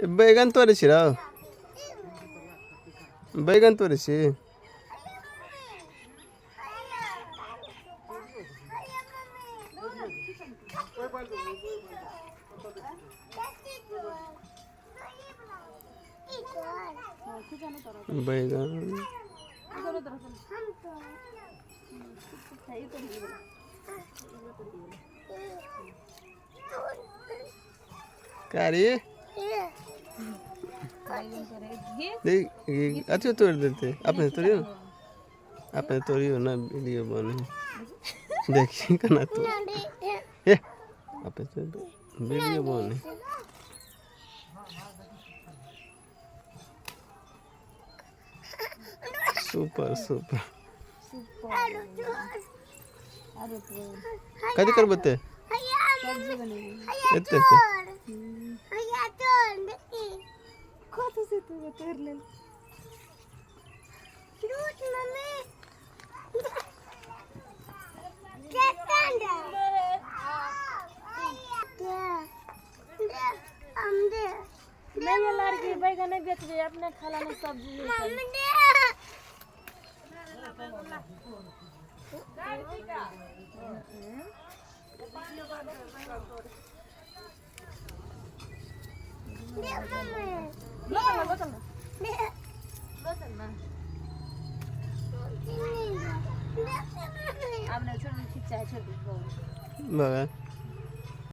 बैगन तोड़ेছি রা बैगन तोड़েছি बैगन कारी अच्छा तोड़ देते आपने तोड़ियो ना वीडियो बने देखिए कना तो आपने तो वीडियो बने सुपर सुपर कदी कर बते इतने কত সে তুই তোরলেন লুট মম্মি কেটান্ডা আমদে नहीं लड़की बैगन नहीं बेच रही अपने खाला में सब्जी आपने छोड़ खींचा है छोड़ बगा